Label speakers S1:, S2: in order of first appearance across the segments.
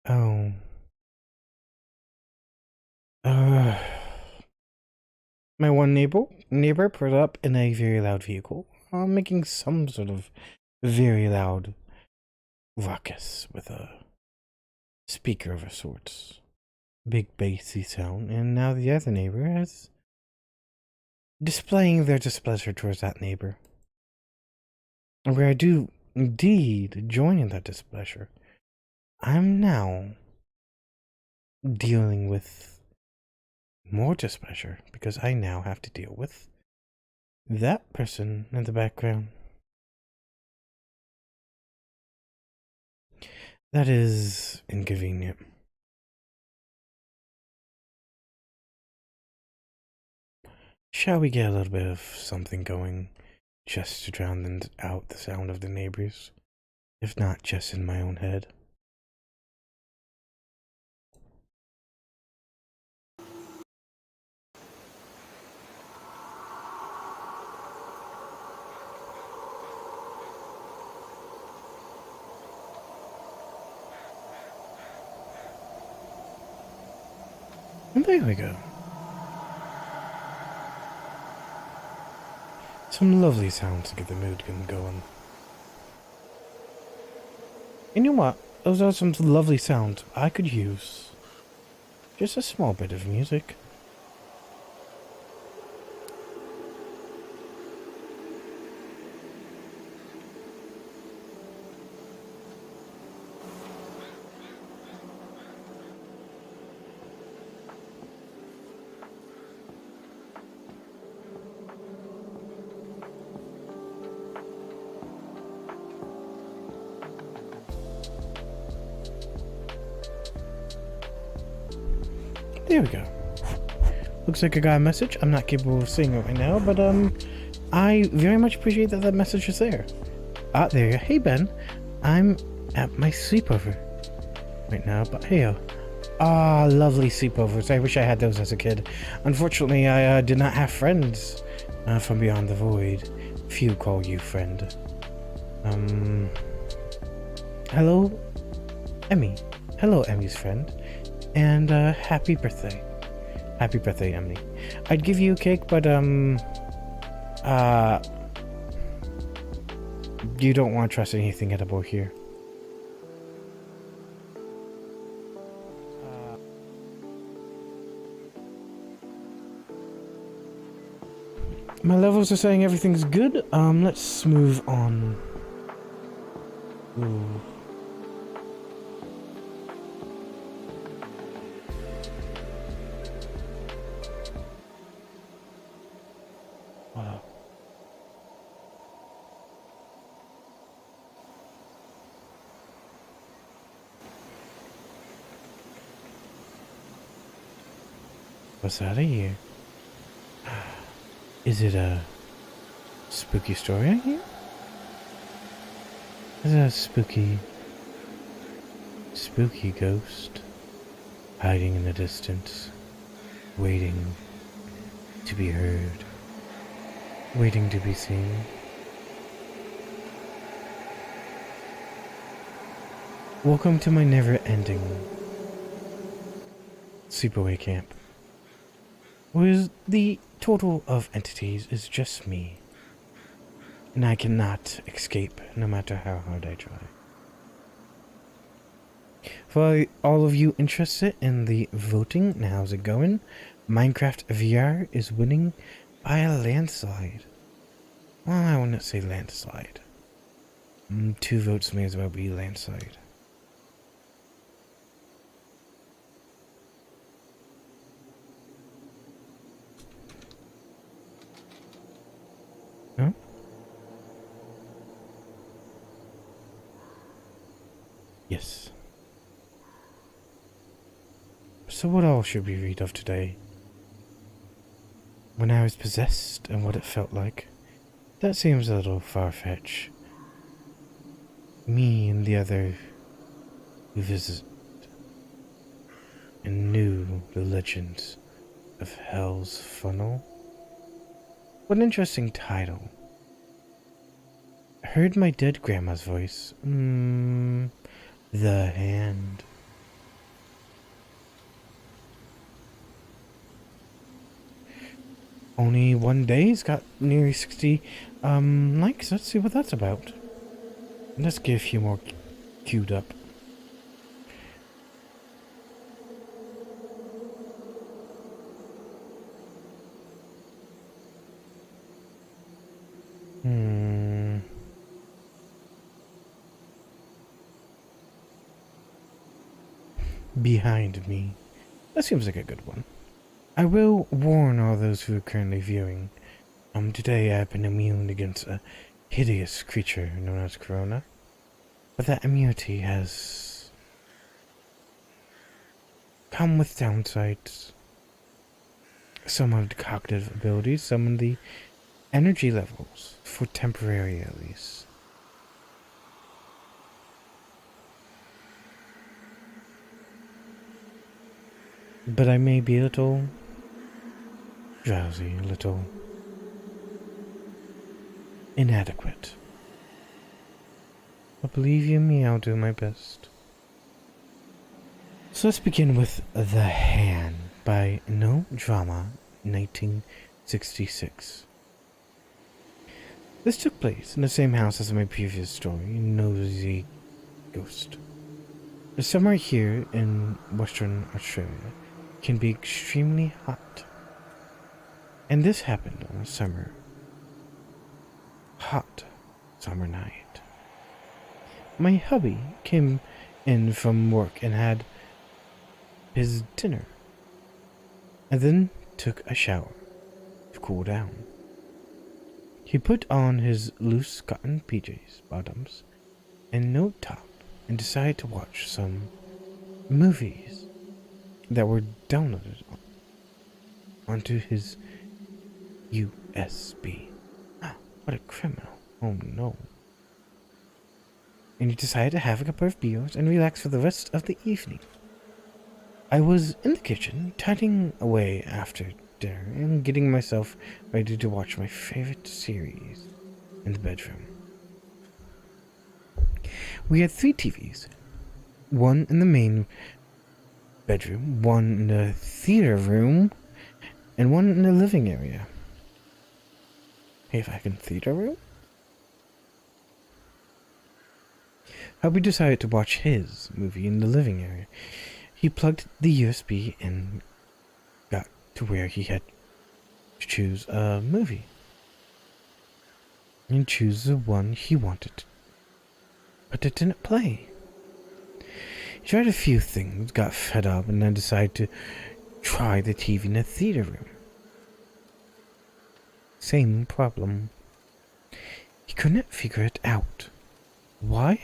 S1: Oh. Uh, my one neighbor put up in a very loud vehicle, making some sort of very loud ruckus with a speaker of a sort. Big bassy sound, and now the other neighbor is displaying their displeasure towards that neighbor. Where I do indeed join in that displeasure. I'm now dealing with more displeasure because I now have to deal with that person in the background. That is inconvenient. Shall we get a little bit of something going just to drown out the sound of the neighbors, if not just in my own head? And there we go. Some lovely sounds to get the mood going. You know what? Those are some lovely sounds I could use. Just a small bit of music. There we go. Looks like I got a message. I'm not capable of seeing it right now, but I very much appreciate that that message is there. Ah, there you go. Hey Ben, I'm at my sleepover right now, but hey, lovely sleepovers. I wish I had those as a kid. Unfortunately, I did not have friends from beyond the void. Few call you friend. Hello, Emmy. Hello, Emmy's friend. And, happy birthday. Happy birthday, Emily. I'd give you a cake, but, you don't want to trust anything edible here. My levels are saying everything's good. Let's move on. Ooh. Wow. What's that I hear? Is it a spooky story I hear? Is it a spooky ghost hiding in the distance, waiting to be heard, waiting to be seen? Welcome to my never-ending sleepaway camp, where the total of entities is just me, and I cannot escape no matter how hard I try. For all of you interested in the voting, how's it going? Minecraft VR is winning by a landslide. Well, I wouldn't say landslide. 2 votes may as well be landslide. No? Yes. So what all should we read of today? When I was possessed and what it felt like. That seems a little far-fetched. Me and the other who visited and knew the legends of Hell's Funnel. What an interesting title. I heard my dead grandma's voice. The Hand. Only one day's got nearly 60 likes. Let's see what that's about. Let's get a few more queued up. Behind me. That seems like a good one. I will warn all those who are currently viewing. Today I've been immune against a hideous creature known as Corona. But that immunity has come with downsides. Some of the cognitive abilities, some of the energy levels, for temporary at least. But I may be a little drowsy, a little inadequate. But believe you me, I'll do my best. So let's begin with The Hand by No Drama, 1966. This took place in the same house as my previous story, Nosy Ghost. The summer here in Western Australia can be extremely hot. And this happened on a hot summer night. My hubby came in from work and had his dinner, and then took a shower to cool down. He put on his loose cotton PJs, bottoms, and no top, and decided to watch some movies that were downloaded onto his USB. What a criminal. Oh no. And he decided to have a couple of beers and relax for the rest of the evening. I was in the kitchen, tidying away after dinner and getting myself ready to watch my favorite series in the bedroom. We had 3 TVs. One in the main bedroom, one in the theater room, and one in the living area. Hey, if I can theater room? Hubby decided to watch his movie in the living area. He plugged the USB and got to where he had to choose a movie. And choose the one he wanted. But it didn't play. He tried a few things, got fed up, and then decided to try the TV in the theater room. Same problem. He couldn't figure it out. Why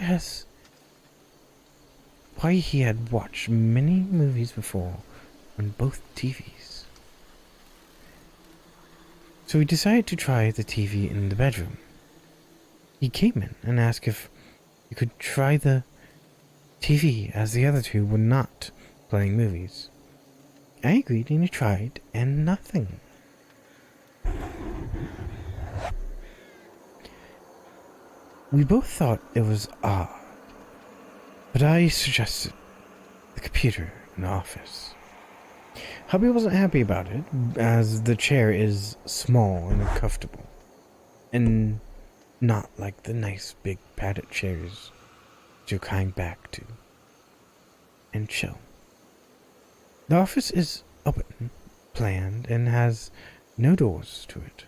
S1: he had watched many movies before on both TVs. So he decided to try the TV in the bedroom. He came in and asked if he could try the TV as the other 2 were not playing movies. I agreed and he tried, and nothing. We both thought it was odd, but I suggested the computer in the office. Hubby wasn't happy about it, as the chair is small and uncomfortable, and not like the nice big padded chairs you're kind back to and chill. The office is open, planned, and has no doors to it.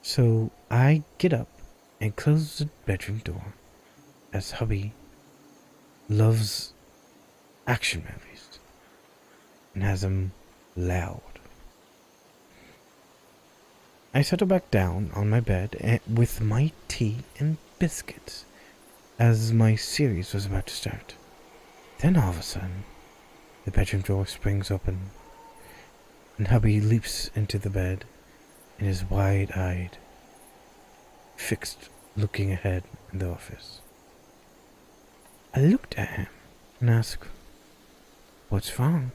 S1: So I get up and close the bedroom door, as hubby loves action movies and has them loud. I settle back down on my bed with my tea and biscuits as my series was about to start. Then all of a sudden, the bedroom door springs open, and hubby leaps into the bed and is wide-eyed, fixed, looking ahead in the office. I looked at him and asked, "What's wrong?"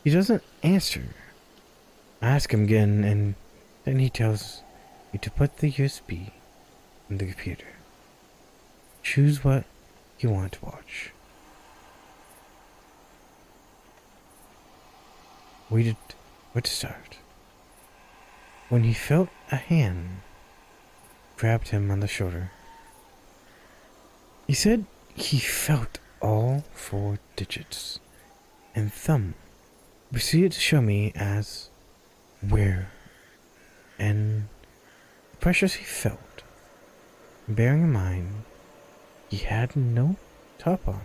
S1: He doesn't answer. I ask him again, and then he tells me to put the USB in the computer. Choose what you want to watch. Waited would start when he felt a hand grabbed him on the shoulder. He said he felt all 4 digits, and thumb proceeded to show me as where and the pressures he felt, bearing in mind he had no top on.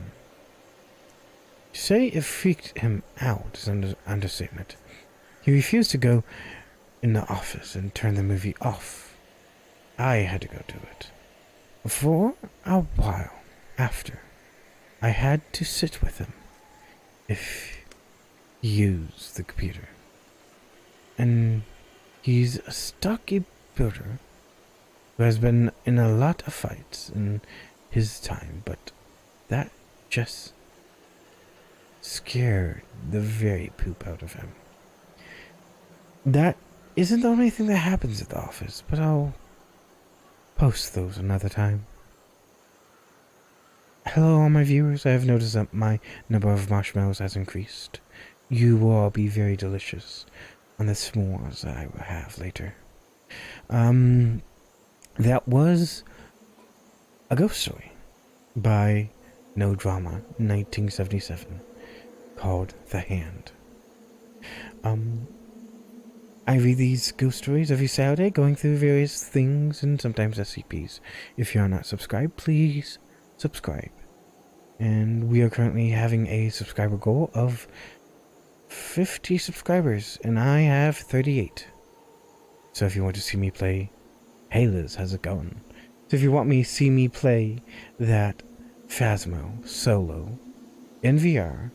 S1: To say it freaked him out is an understatement. He refused to go in the office and turn the movie off. I had to go do it. For a while after, I had to sit with him if he used the computer. And he's a stocky builder who has been in a lot of fights in his time, but that just scared the very poop out of him. That isn't the only thing that happens at the office, but I'll post those another time. Hello all my viewers, I have noticed that my number of marshmallows has increased. You will all be very delicious on the s'mores that I will have later. That was a ghost story by No Drama 1977 called The Hand. I read these ghost stories every Saturday, going through various things and sometimes SCPs. If you're not subscribed, please subscribe. And we are currently having a subscriber goal of 50 subscribers, and I have 38. So if you want to see me play, hey Liz, how's it going? So if you want me to see me play that Phasmo solo in VR,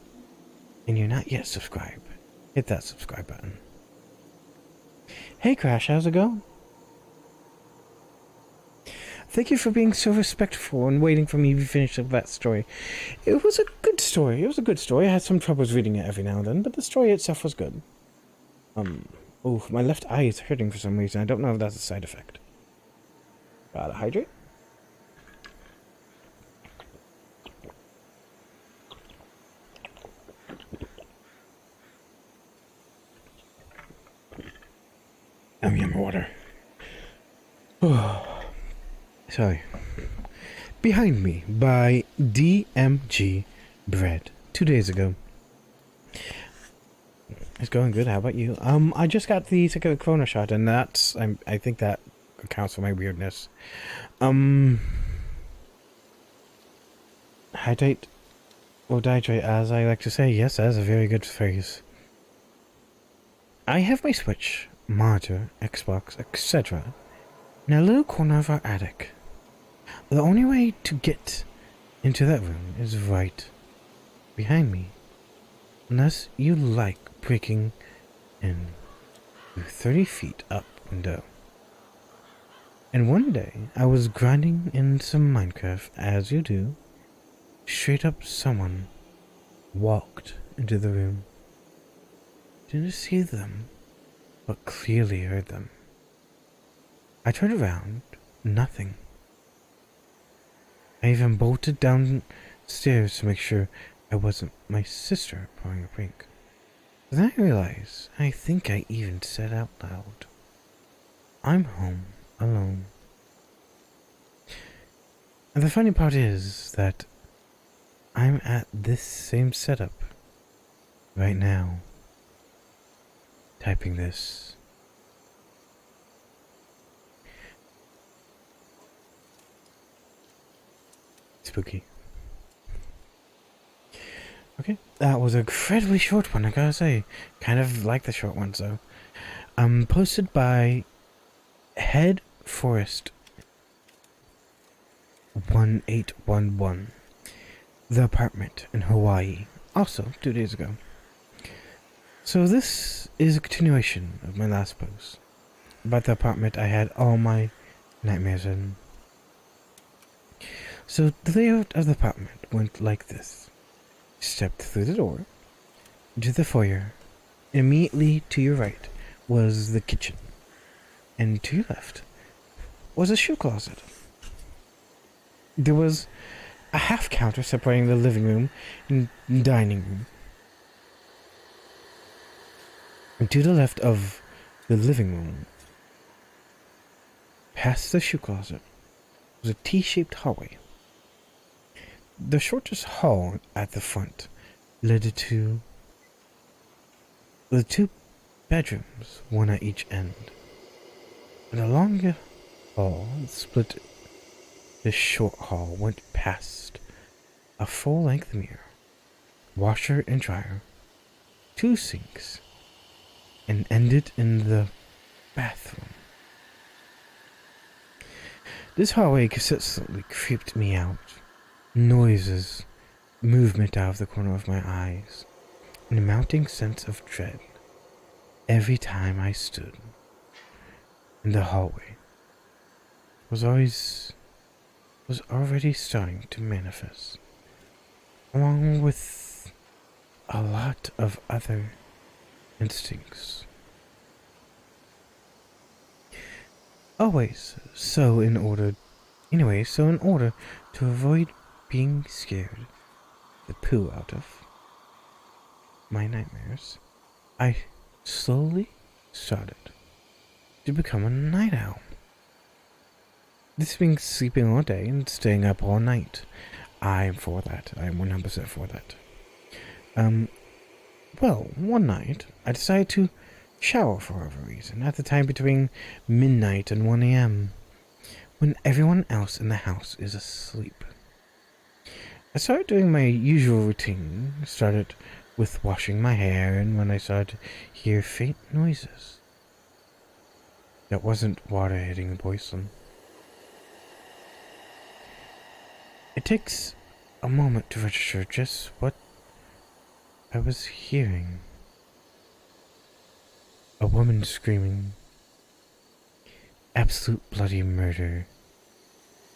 S1: and you're not yet subscribed, hit that subscribe button. Hey Crash, how's it going? Thank you for being so respectful and waiting for me to finish that story. It was a good story. I had some troubles reading it every now and then, but the story itself was good. Oh, my left eye is hurting for some reason. I don't know if that's a side effect. Gotta hydrate. Yum water. Sorry. Behind Me by DMG Bread. 2 days ago. It's going good. How about you? I just got the second corona shot, and that's I think that accounts for my weirdness. Hydrate or dihydrate, as I like to say. Yes, that's a very good phrase. I have my Switch, monitor, Xbox, etc. in a little corner of our attic. The only way to get into that room is right behind me, unless you like breaking in through 30 feet up window. And one day, I was grinding in some Minecraft, as you do. Straight up someone walked into the room. Didn't see them, but clearly heard them. I turned around, nothing. I even bolted downstairs to make sure I wasn't my sister pulling a prank. Then I realized, I think I even said out loud, I'm home alone. And the funny part is that I'm at this same setup right now, typing this. Spooky. Okay, that was an incredibly short one, I gotta say. Kind of like the short ones, though. Posted by Head Forest 1811. The apartment in Hawaii. Also, 2 days ago. So this is a continuation of my last post. About the apartment I had all my nightmares in. So the layout of the apartment went like this. Stepped through the door, into the foyer. Immediately to your right was the kitchen, and to your left was a shoe closet. There was a half counter separating the living room and dining room. And to the left of the living room, past the shoe closet, was a T-shaped hallway. The shortest hall at the front led to the two bedrooms, one at each end. And a longer hall split. This short hall went past a full-length mirror, washer and dryer, two sinks, and ended in the bathroom. This hallway consistently creeped me out. Noises, movement out of the corner of my eyes, and a mounting sense of dread every time I stood in the hallway was already starting to manifest, along with a lot of other instincts. So in order to avoid being scared the poo out of my nightmares, I slowly started to become a night owl. This means sleeping all day and staying up all night. I'm for that. I'm 100% for that. Well, one night, I decided to shower for whatever reason at the time between midnight and 1 a.m. when everyone else in the house is asleep. I started doing my usual routine. Started with washing my hair, and when I started to hear faint noises, that wasn't water hitting the porcelain. It takes a moment to register just what I was hearing. A woman screaming. Absolute bloody murder.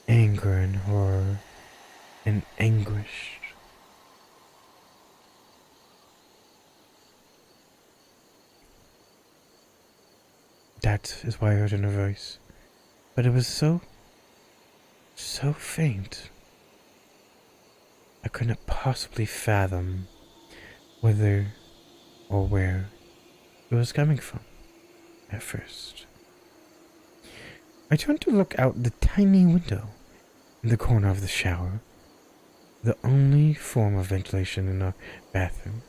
S1: Anger and horror. And anguish. That is why I heard in her voice. But it was so faint. I couldn't possibly fathom whether or where it was coming from at first. I turned to look out the tiny window in the corner of the shower, the only form of ventilation in a bathroom.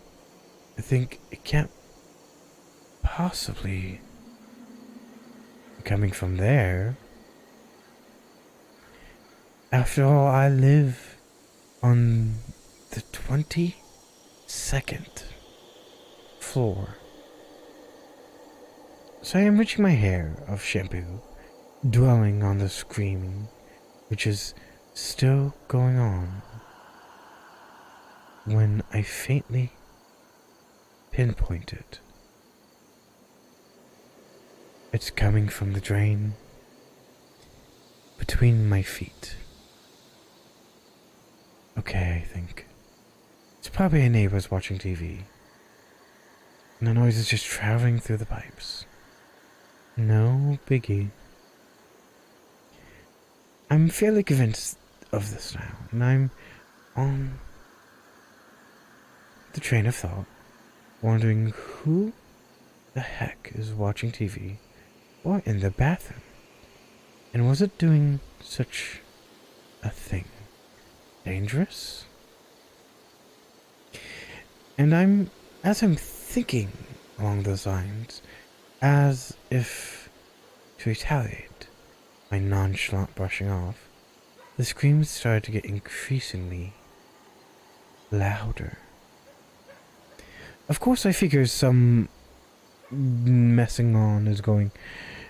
S1: I think it can't possibly be coming from there. After all, I live on the 22nd floor. So I am reaching my hair of shampoo, dwelling on the screaming, which is still going on, when I faintly pinpointed. It's coming from the drain between my feet. Okay, I think. It's probably a neighbor's watching TV. And the noise is just traveling through the pipes. No biggie. I'm fairly convinced of this now, and I'm on the train of thought, wondering who the heck is watching TV or in the bathroom, and was it doing such a thing dangerous? And as I'm thinking along those lines, as if to retaliate my nonchalant brushing off, the screams started to get increasingly louder. Of course, I figure some messing on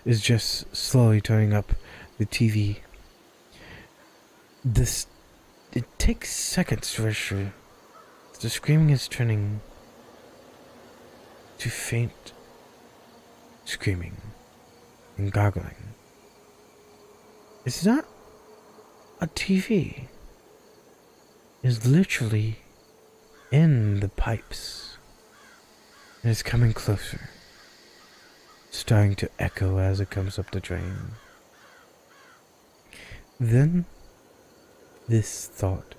S1: is just slowly turning up the TV. It takes seconds to register. The screaming is turning to faint screaming and gargling. It's not a TV. It's literally in the pipes. And it's coming closer, starting to echo as it comes up the drain. Then this thought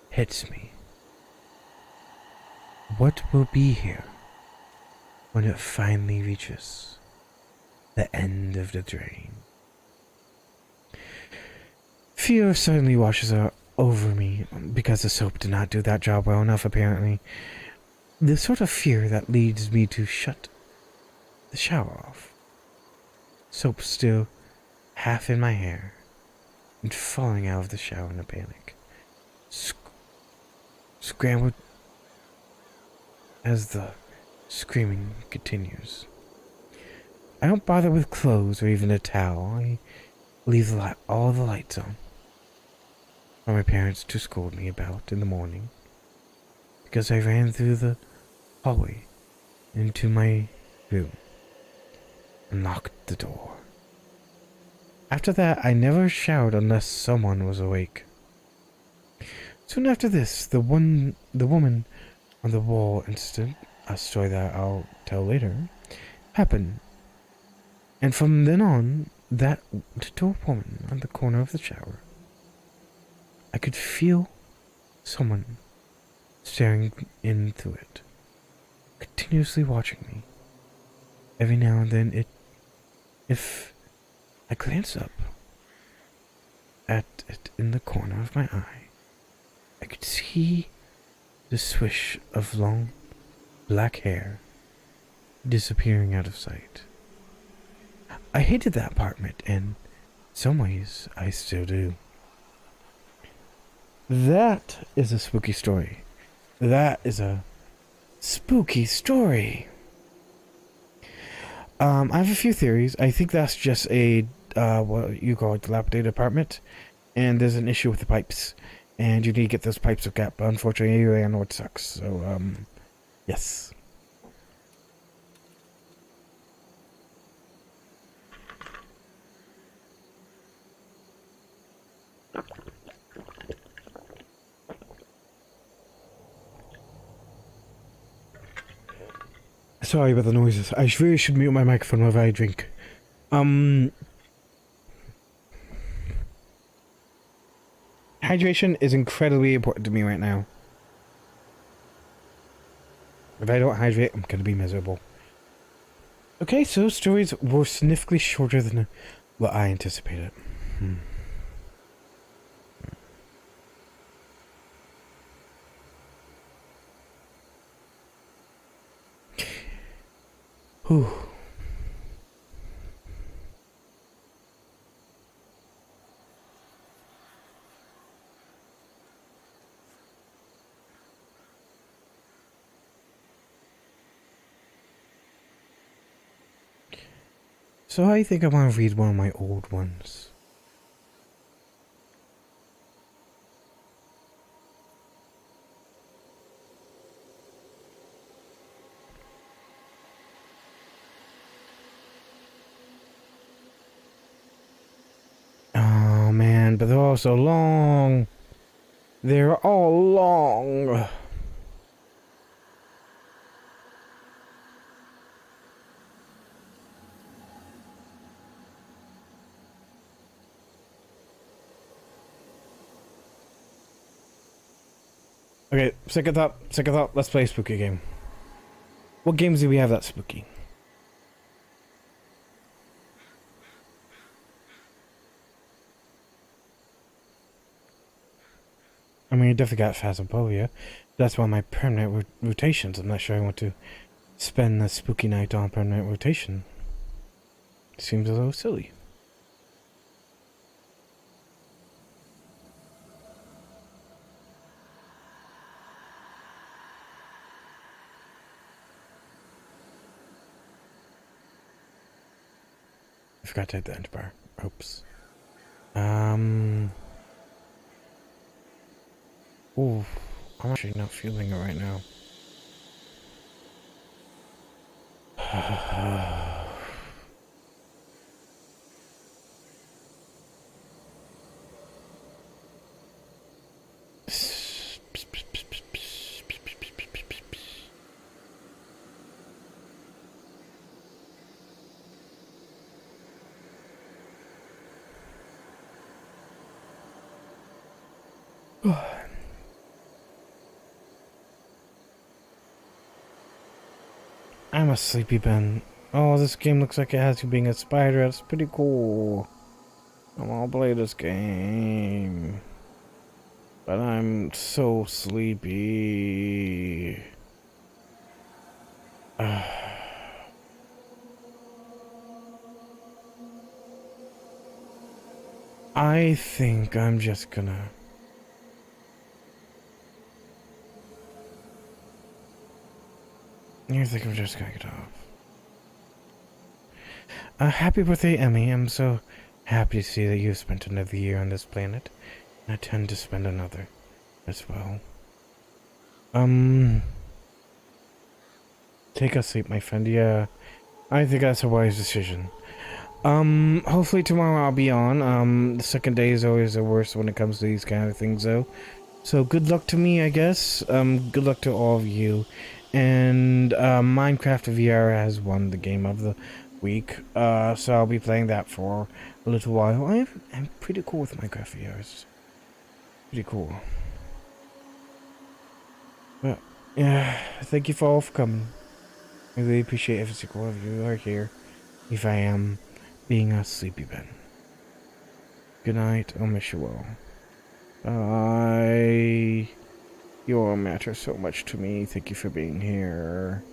S1: hits me. What will be here when it finally reaches the end of the drain. Fear suddenly washes over me because the soap did not do that job well enough, apparently. The sort of fear that leads me to shut the shower off. Soap still half in my hair and falling out of the shower in a panic. Scrambled as the screaming continues. I don't bother with clothes or even a towel. I leave all the lights on for my parents to scold me about in the morning because I ran through the hallway into my room and locked the door. After that, I never showered unless someone was awake. Soon after this, the woman on the wall incident, a story that I'll tell later, happened. And from then on, that little woman on the corner of the shower, I could feel someone staring in through it, continuously watching me. Every now and then, if I glance up at it in the corner of my eye, I could see the swish of long black hair disappearing out of sight. I hated that apartment, and in some ways, I still do. That is a spooky story. That is a spooky story. I have a few theories. I think that's just a, what you call a dilapidated apartment, and there's an issue with the pipes, and you need to get those pipes hooked up. Unfortunately, I know it sucks, so, yes. Sorry about the noises. I really should mute my microphone whenever I drink. Hydration is incredibly important to me right now. If I don't hydrate, I'm gonna be miserable. Okay, so stories were significantly shorter than what I anticipated. Whew. So I think I want to read one of my old ones. Oh man, but they're all so long. They're all long. Okay, second thought, let's play a spooky game. What games do we have that's spooky? I mean, I definitely got Phasmophobia. That's one of my permanent rotations. I'm not sure I want to spend the spooky night on permanent rotation. Seems a little silly. I forgot to hit the enter bar. Oops. Ooh, I'm actually not feeling it right now. I'm a sleepy Ben. Oh, this game looks like it has you being a spider. That's pretty cool. I'm gonna play this game. But I'm so sleepy. I think I'm just gonna... I think I'm just gonna get off. Happy birthday, Emmy. I'm so happy to see that you've spent another year on this planet. I tend to spend another as well. Take a sleep, my friend. Yeah, I think that's a wise decision. Hopefully tomorrow I'll be on. The second day is always the worst when it comes to these kind of things, though. So good luck to me, I guess. Good luck to all of you. And, Minecraft VR has won the game of the week. So I'll be playing that for a little while. I'm pretty cool with Minecraft VR. It's pretty cool. Well, yeah, thank you for all for coming. I really appreciate every single one of you who are here. If I am being a sleepy Ben. Good night. I'll miss you all. You all matter so much to me. Thank you for being here.